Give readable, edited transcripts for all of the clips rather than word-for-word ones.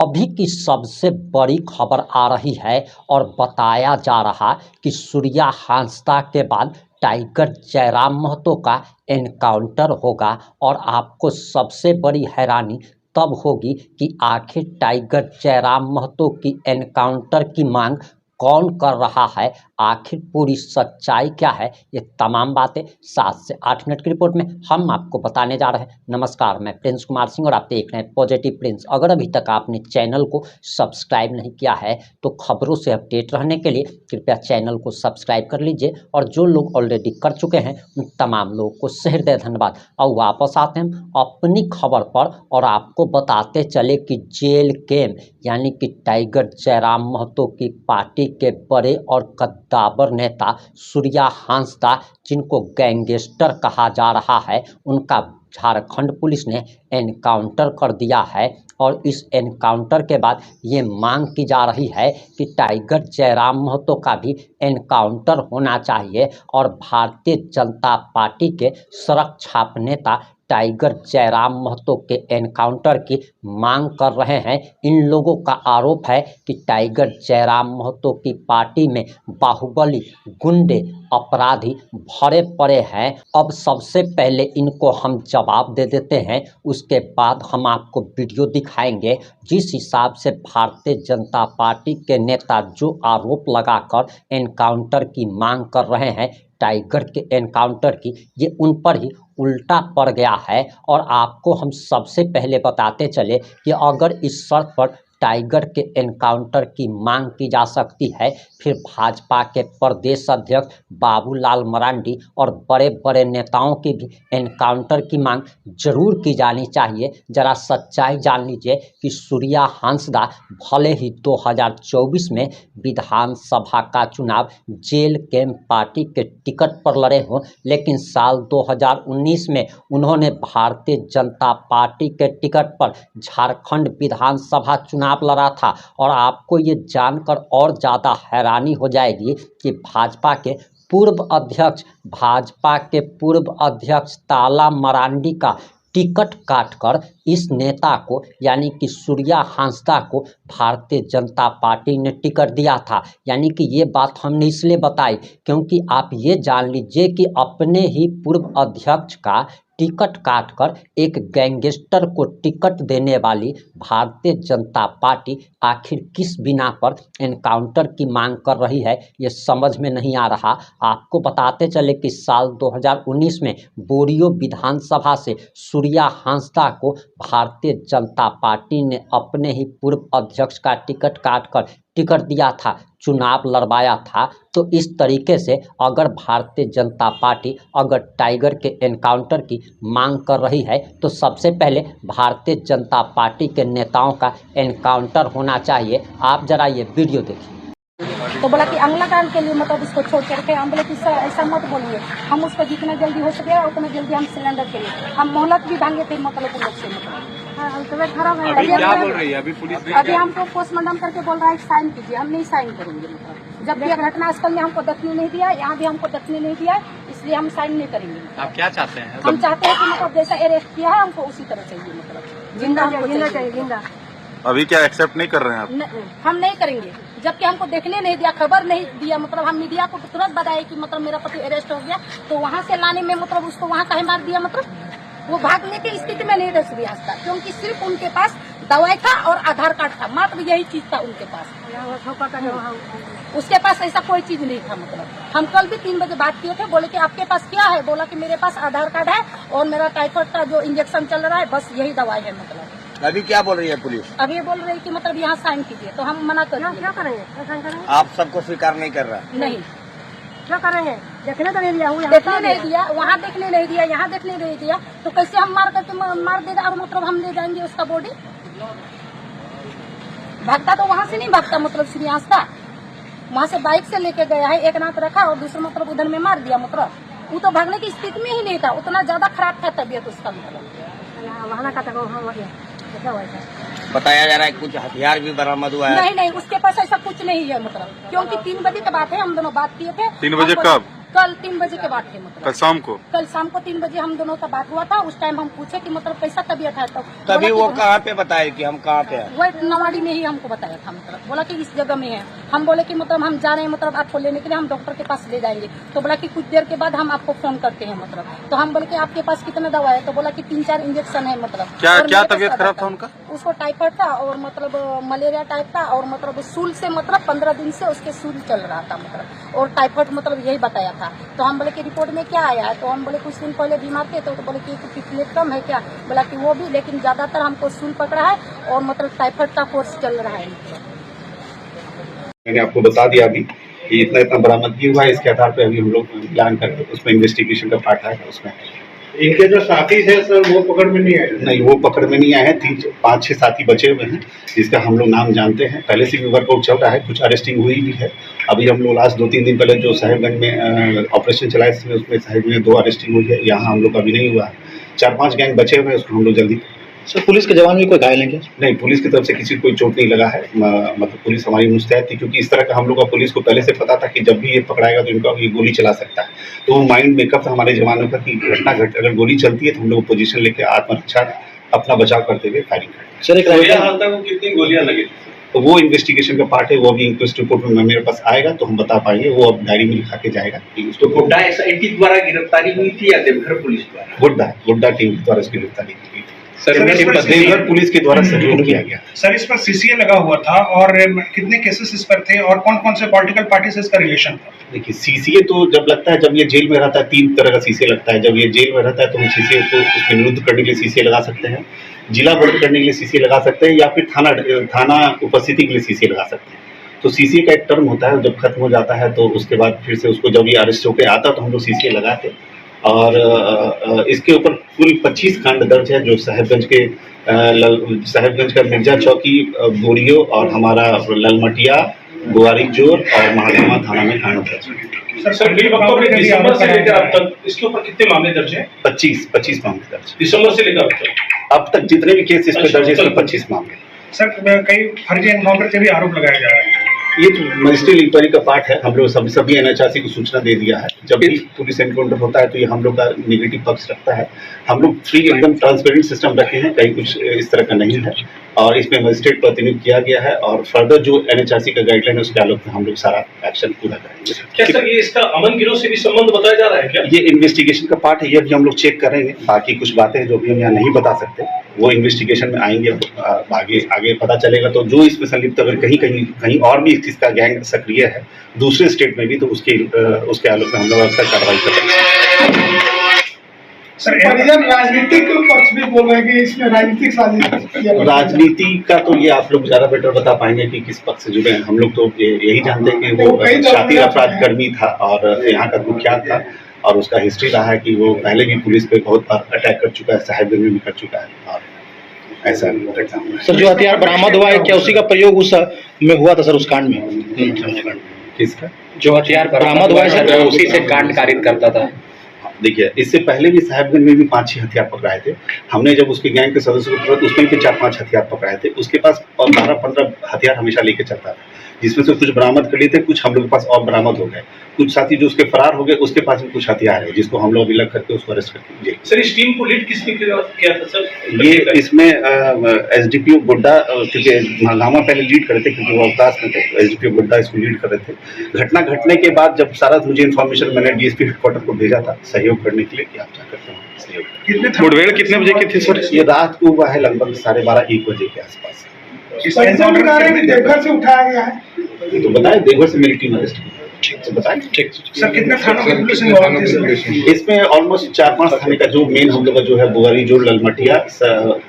अभी की सबसे बड़ी खबर आ रही है और बताया जा रहा कि सूर्या हांसदा के बाद टाइगर जयराम महतो का एनकाउंटर होगा। और आपको सबसे बड़ी हैरानी तब होगी कि आखिर टाइगर जयराम महतो की एनकाउंटर की मांग कौन कर रहा है, आखिर पूरी सच्चाई क्या है। ये तमाम बातें 7 से 8 मिनट की रिपोर्ट में हम आपको बताने जा रहे हैं। नमस्कार, मैं प्रिंस कुमार सिंह और आप देख रहे हैं पॉजिटिव प्रिंस। अगर अभी तक आपने चैनल को सब्सक्राइब नहीं किया है तो खबरों से अपडेट रहने के लिए कृपया चैनल को सब्सक्राइब कर लीजिए, और जो लोग ऑलरेडी कर चुके हैं उन तमाम लोगों को सहृदय धन्यवाद। और वापस आते हैं अपनी खबर पर और आपको बताते चले कि जेल गेम यानी कि टाइगर जयराम महतो की पार्टी के बड़े और कद्दावर नेता सूर्या हांसदा, जिनको गैंगस्टर कहा जा रहा है, उनका झारखंड पुलिस ने एनकाउंटर कर दिया है। और इस एनकाउंटर के बाद ये मांग की जा रही है कि टाइगर जयराम महतो का भी एनकाउंटर होना चाहिए। और भारतीय जनता पार्टी के सड़क छाप नेता टाइगर जयराम महतो के एनकाउंटर की मांग कर रहे हैं। इन लोगों का आरोप है कि टाइगर जयराम महतो की पार्टी में बाहुबली, गुंडे, अपराधी भरे पड़े हैं। अब सबसे पहले इनको हम जवाब दे देते हैं, उसके बाद हम आपको वीडियो दिखाएंगे जिस हिसाब से भारतीय जनता पार्टी के नेता जो आरोप लगाकर एनकाउंटर की मांग कर रहे हैं, टाइगर के एनकाउंटर की, ये उन पर ही उल्टा पड़ गया है। और आपको हम सबसे पहले बताते चले कि अगर इस शर्त पर टाइगर के एनकाउंटर की मांग की जा सकती है, फिर भाजपा के प्रदेश अध्यक्ष बाबूलाल मरांडी और बड़े बड़े नेताओं की भी एनकाउंटर की मांग जरूर की जानी चाहिए। जरा सच्चाई जान लीजिए कि सूर्या हांसदा भले ही 2024 में विधानसभा का चुनाव जेल कैंप पार्टी के टिकट पर लड़े हों, लेकिन साल 2019 में उन्होंने भारतीय जनता पार्टी के टिकट पर झारखंड विधानसभा चुनाव लड़ा था। और आपको ये जानकर और ज़्यादा हैरानी हो जाएगी कि भाजपा के पूर्व अध्यक्ष ताला मरांडी का टिकट काटकर इस नेता को यानी कि सूर्या हांसदा को भारतीय जनता पार्टी ने टिकट दिया था। यानी कि ये बात हमने इसलिए बताई क्योंकि आप ये जान लीजिए कि अपने ही पूर्व अध्यक्ष का टिकट काटकर एक गैंगस्टर को टिकट देने वाली भारतीय जनता पार्टी आखिर किस बिना पर एनकाउंटर की मांग कर रही है, ये समझ में नहीं आ रहा। आपको बताते चले कि साल 2019 में बोरियो विधानसभा से सूर्या हांसदा को भारतीय जनता पार्टी ने अपने ही पूर्व अध्यक्ष का टिकट काटकर टिकट दिया था, चुनाव लड़वाया था। तो इस तरीके से अगर भारतीय जनता पार्टी अगर टाइगर के एनकाउंटर की मांग कर रही है तो सबसे पहले भारतीय जनता पार्टी के नेताओं का एनकाउंटर होना चाहिए। आप जरा ये वीडियो देखिए। तो बोला कि अगला काम के लिए मतलब उसको छोड़ करके हम बोले कि सर ऐसा मत बोलिए, हम उसको जितना जल्दी हो सके उतना जल्दी हम सिलेंडर के लिए हम मोहलत भी भांगे थे मतलब उन लोग से। मतलब खराब है। अभी क्या बोल रही है अभी पुलिस ने? अभी हमको पोस्टमार्टम करके बोल रहा है साइन कीजिए, हम नहीं साइन करेंगे। मतलब जबकि घटनास्थल में हमको दखनी नहीं दिया, यहाँ भी हमको दखनी नहीं दिया, इसलिए हम साइन नहीं करेंगे। आप क्या चाहते हैं? हम चाहते हैं कि मतलब जैसा अरेस्ट किया है हमको उसी तरह चाहिए, मतलब जिंदा चाहिए, जिंदा। अभी क्या एक्सेप्ट नहीं कर रहे हैं आप? हम नहीं करेंगे, जबकि हमको देखने नहीं दिया, खबर नहीं दिया। मतलब हम मीडिया को तुरंत बताए कि मतलब मेरा पति अरेस्ट हो गया, तो वहाँ से लाने में मतलब उसको वहाँ कहीं मार दिया। मतलब वो भागने की स्थिति में नहीं रह रियाज था, क्योंकि सिर्फ उनके पास दवाई था और आधार कार्ड था, मात्र यही चीज था उनके पास। उसके पास ऐसा कोई चीज नहीं था। मतलब हम कल भी 3 बजे बात किए थे, बोले कि आपके पास क्या है? बोला कि मेरे पास आधार कार्ड है और मेरा टाइफाइड का जो इंजेक्शन चल रहा है, बस यही दवाई है। मतलब अभी क्या बोल रही है पुलिस? अभी ये बोल रही है कि मतलब यहाँ साइन कीजिए, तो हम मना कर क्या करेंगे? आप सबको स्वीकार नहीं कर रहा? नहीं, क्या करेंगे? देखने तो नहीं दिया, देखने नहीं दिया, वहाँ देखने नहीं दिया, यहाँ देखने नहीं दिया, तो कैसे हम मार करके मार देगा और मतलब हम ले जाएंगे उसका बॉडी? भागता तो वहाँ से नहीं भागता, मतलब सीरियस था, वहाँ से बाइक से लेके गया है, एक नाथ रखा और दूसरा मतलब उधर में मार दिया। मतलब वो तो भागने की स्थिति में ही नहीं था, उतना ज्यादा खराब था तबीयत उसका। मतलब बताया जा रहा है कुछ हथियार भी बरामद हुआ है? नहीं, उसके पास ऐसा कुछ नहीं है। मतलब क्योंकि 3 बजे की बात है, हम दोनों बात किए थे। 3 बजे कब? कल 3 बजे के बाद थे मतलब कल शाम को कल शाम को 3 बजे हम दोनों का बात हुआ था। उस टाइम हम पूछे कि मतलब कैसा तबीयत है, तो तभी वो कहाँ पे बताए कि हम कहाँ पे हैं? वो नवाड़ी में ही हमको बताया था, मतलब बोला कि इस जगह में है। हम बोले कि मतलब हम जा रहे हैं, मतलब आपको लेने के लिए हम डॉक्टर के पास ले जाएंगे। तो बोला कि कुछ देर के बाद हम आपको फोन करते हैं मतलब। तो हम बोले कि आपके पास कितना दवा है, तो बोला कि 3-4 इंजेक्शन है मतलब। क्या और क्या मेरे पास तबीयत आधा खराब था उनका? उसको टाइफाइड था और मतलब मलेरिया टाइप था, और मतलब सूल से मतलब 15 दिन से उसके सूल चल रहा था मतलब, और टाइफाइड मतलब यही बताया था। तो हम बोले कि रिपोर्ट में क्या आया है, तो हम बोले कुछ दिन पहले बीमार थे, तो बोले कि प्लेटलेट कम है क्या, बोला कि वो भी, लेकिन ज्यादातर हमको सूल पकड़ा है और मतलब टाइफाइड का कोर्स चल रहा है। मैंने आपको बता दिया अभी कि इतना इतना बरामदगी हुआ है, इसके आधार पर अभी हम लोग प्लान करके उसमें इन्वेस्टिगेशन का पार्ट है उसमें। इनके जो साथी थे सर वो पकड़ में नहीं आए? नहीं, वो पकड़ में नहीं आए हैं। 5-6 साथी बचे हुए हैं जिसका हम लोग नाम जानते हैं। पहले से भी वर्कआउट चल रहा है, कुछ अरेस्टिंग हुई भी है। अभी हम लोग लास्ट 2-3 दिन पहले जो साहेबगंज में ऑपरेशन चलाए उसमें साहेबगंज में 2 अरेस्टिंग हुई है। यहाँ हम लोग का अभी नहीं हुआ है। 4-5 गैंग बचे हुए हैं, उसको हम लोग जल्दी। सर पुलिस के जवान भी कोई घायल है क्या? नहीं, पुलिस की तरफ से किसी को कोई चोट नहीं लगा है। मतलब पुलिस हमारी मुस्तैद थी, क्योंकि इस तरह का हम लोग का पुलिस को पहले से पता था कि जब भी ये पकड़ाएगा तो इनका ये गोली चला सकता है। तो वो माइंड मेकअप था हमारे जवानों का कि घटना अगर गोली चलती है तो हम लोग पोजीशन लेके आत्मरक्षा अपना बचाव करते हुए फायरिंग करें। सर एक हाल तक वो कितनी गोलियां लगी? तो वो इन्वेस्टिगेशन का पार्ट है, वो अभी इंक्वेस्ट रिपोर्ट में मेरे पास आएगा तो हम बता पाएंगे। वो अब डायरी में लिखा के जाएगा कि उसको गुड्डा एसआईटी द्वारा गिरफ्तारी हुई थी या देवघर पुलिस द्वारा? गुड्डा टीम के द्वारा इसकी गिरफ्तारी की गई थी। देवघर पुलिस के द्वारा सहयोग किया गया। सर इस पर सीसीए लगा हुआ था और कितने केसेस इस पर थे और कौन कौन से पॉलिटिकल पार्टी से इसका रिलेशन था? देखिए, सीसीए तो जब लगता है जब ये जेल में रहता है 3 तरह का सीसीए लगता है। जब ये जेल में रहता है तो हम सीसीए को उसके निरुद्ध करने के लिए सीसीए लगा सकते हैं, जिला बंद करने के लिए सीसीए लगा सकते हैं, या फिर थाना उपस्थिति के लिए सीसीए लगा सकते हैं। तो सीसीए का एक टर्म होता है, जब खत्म हो जाता है तो उसके बाद फिर से उसको जब ये अरेस्ट होकर आता है तो हम लोग सीसीए लगाते। और इसके ऊपर कुल 25 कांड दर्ज है जो साहेबगंज का मिर्जा चौकी, बोरियो और हमारा ललमटिया, बुआरी जोर और महागामा थाना में कांड दर्ज है। सर दिसंबर से लेकर अब तक इसके ऊपर कितने मामले दर्ज हैं? 25 मामले दर्ज। दिसंबर से लेकर अब तक जितने भी केस इस पे दर्ज है इसमें 25 मामले। सर कई फर्जी एनकाउंटर के भी आरोप लगाए जा रहे हैं। ये तो मजिस्ट्रियल इंक्वायरी का पार्ट है। हम लोग सभी एनएचआरसी को सूचना दे दिया है। जब भी पुलिस एनकाउंटर होता है तो ये हम लोग का निगेटिव पक्ष रखता है। हम लोग फ्री एकदम ट्रांसपेरेंट सिस्टम रखे हैं, कहीं कुछ इस तरह का नहीं है। और इसमें मजिस्ट्रेट प्रतिनियुक्त किया गया है और फर्दर जो एनएचआरसी का गाइडलाइन है उसके आलोक में हम लोग सारा एक्शन पूरा करेंगे। क्या सर ये इसका अमन गिरोह से भी संबंध बताया जा रहा है क्या? ये इन्वेस्टिगेशन का पार्ट है, ये भी हम लोग चेक करेंगे। बाकी कुछ बातें जो भी हम यहाँ नहीं बता सकते वो इन्वेस्टिगेशन में आएंगे, आगे पता चलेगा। तो जो इसमें संलिप्त अगर कहीं और भी इसका गैंग सक्रिय है दूसरे स्टेट में भी, तो उसके आलोक में हम लोग अक्सर कार्रवाई करेंगे। सर परिजन राजनीतिक पक्ष भी बोल रहे हैं कि इसमें राजनीतिक साजिश। राजनीति का तो ये आप लोग ज्यादा बेटर बता पाएंगे कि किस पक्ष से जुड़े हैं। हम लोग तो यही जानते हैं कि वो शातिर अपराध कर्मी था और यहाँ का कुख्यात था, और उसका हिस्ट्री रहा है कि वो पहले भी पुलिस पे बहुत बार अटैक कर चुका है, साहेबगंज में भी कर चुका है और ऐसा घटना। सर जो हथियार बरामद हुआ है क्या उसी का प्रयोग उस में हुआ था सर उस कांड में? किसका? जो हथियार बरामद हुआ है सर उसी से कांड कारित करता था। देखिए, इससे पहले भी साहेबगंज में भी 5-6 हथियार पकड़ाए थे हमने। जब उसके गैंग के सदस्यों को तुरंत उसमें भी 4-5 हथियार पकड़ाए थे। उसके पास 12-15 हथियार हमेशा लेके चलता था, जिसमें से कुछ बरामद कर लिए थे, कुछ हम लोग के पास और बरामद हो गए। कुछ साथी जो उसके फरार हो गए उसके पास भी कुछ हथियार है जिसको हम लोग अभी लग करके उसको अरेस्ट करके। सर इस टीम को लीड किसने किया था सर? ये इसमें एसडीपीओ गुड्डा, क्योंकि महागामा पहले लीड कर रहे थे क्योंकि वो अवकाश में थे, एसडीपीओ गुड्डा इसको लीड कर रहे थे। घटना घटने के बाद जब सारा मुझे इन्फॉर्मेशन मैंने डीएसपी हेडक्वार्टर को भेजा था सहयोग करने के लिए कि आप क्या करते हैं सहयोग। मुठभेड़ कितने बजे की थी सर? ये रात को हुआ है लगभग 12:30-1 बजे के आसपास। देवघर से उठाया गया है तो बताए, देवघर से मेरी टीम अरेस्ट की। बताएं। ठीक सर, कितने थानों की पुलिस इन्वॉल्व थी इसमें? ऑलमोस्ट 4-5 थाने का जो मेन हम लोग का जो है बुआरी जोड़, ललमटिया,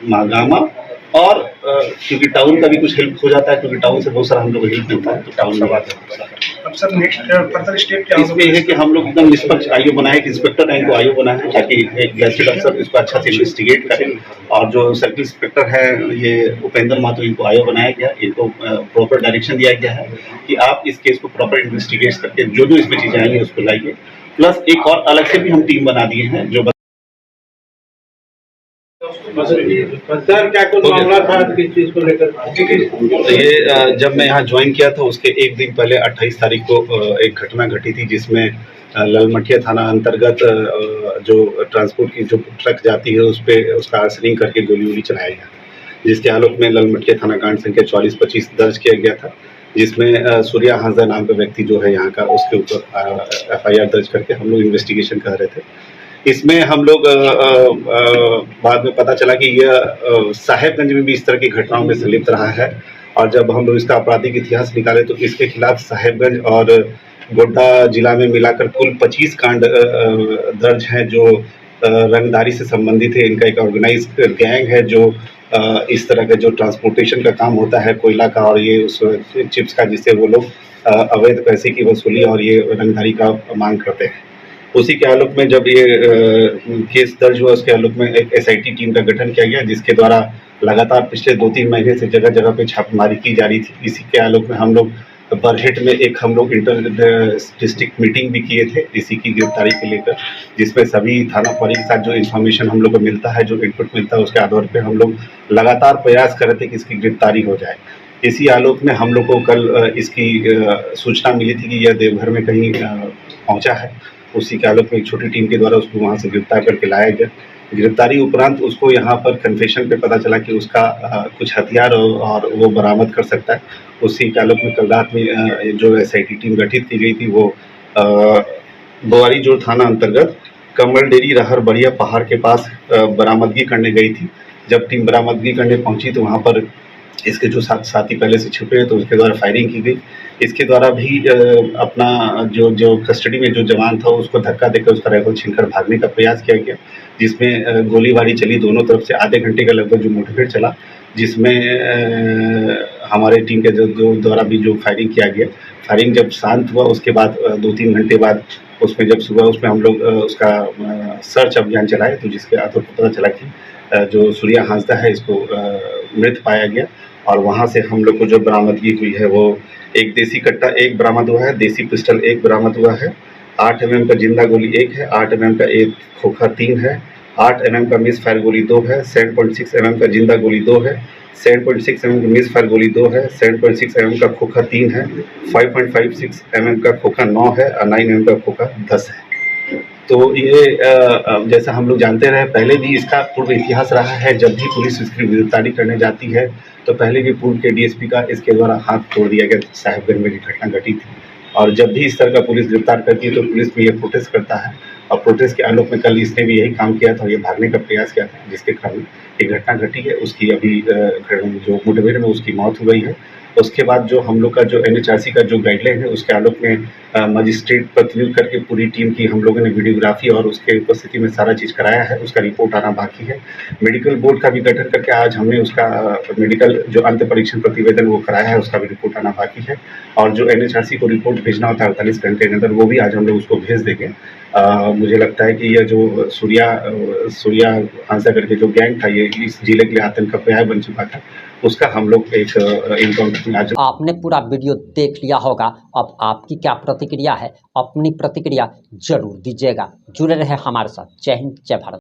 महागामा, और क्योंकि टाउन का भी कुछ हेल्प हो जाता है क्योंकि टाउन से बहुत सारा हम लोग हेल्प मिलता है, तो टाउन का बात है। अब सर नेक्स्ट फर्दर स्टेप क्या इसमें है कि हम लोग एकदम निष्पक्ष आयोग बनाए, कि इंस्पेक्टर रैंक को आयोग बनाए ताकि एक गैजेटेड अफसर इसको अच्छा से इन्वेस्टिगेट करें। और जो सर्किल इंस्पेक्टर है ये उपेंद्र माथुर, इनको आयोग बनाया गया, इनको प्रॉपर डायरेक्शन दिया गया है कि आप इस केस को प्रॉपर इन्वेस्टिगेट करके जो इसमें चीजें आएंगी उसको लाइए। प्लस एक और अलग से भी हम टीम बना दिए हैं जो सर क्या कुछ मामला था किस चीज को लेकर? तो ये जब मैं यहाँ ज्वाइन किया था उसके एक दिन पहले 28 तारीख को एक घटना घटी थी जिसमें ललमटिया थाना अंतर्गत जो ट्रांसपोर्ट की जो ट्रक जाती है उस पर उसका आर्सनिंग करके गोली वोली चलाया गया, जिसके आलोक में ललमटिया थाना कांड संख्या 4425 दर्ज किया गया था, जिसमें सूर्या हांसदा नाम का व्यक्ति जो है यहाँ का उसके ऊपर FIR दर्ज करके हम लोग इन्वेस्टिगेशन कर रहे थे। इसमें हम लोग बाद में पता चला कि यह साहेबगंज में भी इस तरह की घटनाओं में संलिप्त रहा है, और जब हम लोग इसका आपराधिक इतिहास निकाले तो इसके खिलाफ साहेबगंज और गोड्डा जिला में मिलाकर कुल 25 कांड दर्ज हैं जो रंगदारी से संबंधित है। इनका एक ऑर्गेनाइज गैंग है जो इस तरह का जो ट्रांसपोर्टेशन का काम होता है कोयला का और ये उस चिप्स का, जिससे वो लोग अवैध पैसे की वसूली और ये रंगदारी का मांग करते हैं। उसी के आलोक में जब ये केस दर्ज हुआ उसके आलोक में एक SIT टीम का गठन किया गया, जिसके द्वारा लगातार पिछले 2-3 महीने से जगह जगह पे छापेमारी की जा रही थी। इसी के आलोक में हम लोग बरहेट में एक हम लोग इंटर डिस्ट्रिक्ट मीटिंग भी किए थे इसी की गिरफ्तारी को लेकर, जिसमें सभी थाना प्रभारी के साथ जो इन्फॉर्मेशन हम लोग को मिलता है, जो इनपुट मिलता है, उसके आधार पर हम लोग लगातार प्रयास कर रहे थे कि इसकी गिरफ्तारी हो जाए। इसी आलोक में हम लोग को कल इसकी सूचना मिली थी कि यह देवघर में कहीं पहुंचा है। उसी के आलोक में एक छोटी टीम के द्वारा उसको वहां से गिरफ्तार करके लाया गया। गिरफ्तारी उपरांत उसको यहाँ पर कन्फेशन पे पता चला कि उसका कुछ हथियार और वो बरामद कर सकता है। उसी के आलोक में कल रात में जो SIT टीम गठित की गई थी वो बोआरी जोड़ थाना अंतर्गत कमल डेरी रहर बढ़िया पहाड़ के पास बरामदगी करने गई थी। जब टीम बरामदगी करने पहुंची तो वहाँ पर इसके जो साथी पहले से छिपे तो उसके द्वारा फायरिंग की गई। इसके द्वारा भी अपना जो कस्टडी में जो जवान था उसको धक्का देकर उसका राइफल छीनकर भागने का प्रयास किया गया, जिसमें गोलीबारी चली दोनों तरफ से। आधे घंटे का लगभग जो मुठभेड़ चला, जिसमें हमारे टीम के जो द्वारा भी जो फायरिंग किया गया, फायरिंग जब शांत हुआ उसके बाद 2-3 घंटे बाद उसमें जब सुबह उसमें हम लोग उसका सर्च अभियान चलाए, तो जिसके आधार पर पता चला कि जो सूर्या हांसदा है इसको मृत पाया गया। और वहाँ से हम लोग को जो बरामदगी हुई है वो एक देसी कट्टा 1 बरामद हुआ है, देसी पिस्टल 1 बरामद हुआ है, 8 mm का जिंदा गोली 1 है, 8 mm का एक खोखा 3 है, 8 mm का मिस फायर गोली 2 है, 7.6 mm का जिंदा गोली 2 है, 7.6 mm की मिस फायर गोली 2 है, 7.6 mm का खोखा 3 है, 5.56 mm का खोखा 9 है और 9 mm का खोखा 10 है। तो ये जैसा हम लोग जानते रहे पहले भी इसका पूर्व इतिहास रहा है। जब भी पुलिस इसकी गिरफ्तारी करने जाती है तो पहले भी पूर्व के DSP का इसके द्वारा हाथ तोड़ दिया गया, साहेबगंज में घटना घटी थी। और जब भी इस तरह का पुलिस गिरफ्तार करती है तो पुलिस में ये प्रोटेस्ट करता है, और प्रोटेस्ट के आलोक में कल इसने भी यही काम किया था, ये भागने का प्रयास किया था, जिसके कारण एक घटना घटी है। उसकी अभी जो मुठभेड़ में उसकी मौत हो गई है। उसके बाद जो हम लोग का जो NHRC का जो गाइडलाइन है उसके आलोक में मजिस्ट्रेट प्रतिनियुक्त करके पूरी टीम की हम लोगों ने वीडियोग्राफी और उसके उपस्थिति में सारा चीज़ कराया है। उसका रिपोर्ट आना बाकी है। मेडिकल बोर्ड का भी गठन करके आज हमने उसका मेडिकल जो अंत परीक्षण प्रतिवेदन वो कराया है, उसका भी रिपोर्ट आना बाकी है। और जो NHRC को रिपोर्ट भेजना होता है 48 घंटे के अंदर, वो भी आज हम लोग उसको भेज देंगे। मुझे लगता है कि यह जो सूर्या हांसदा करके जो गैंग था, ये इस जिले के लिए आतंक का पर्याय बन चुका था। उसका हम लोग एक इनकाउंटर में आज आपने पूरा वीडियो देख लिया होगा। अब आपकी क्या प्रतिक्रिया है, अपनी प्रतिक्रिया जरूर दीजिएगा। जुड़े रहे हमारे साथ। जय हिंद, जय भारत।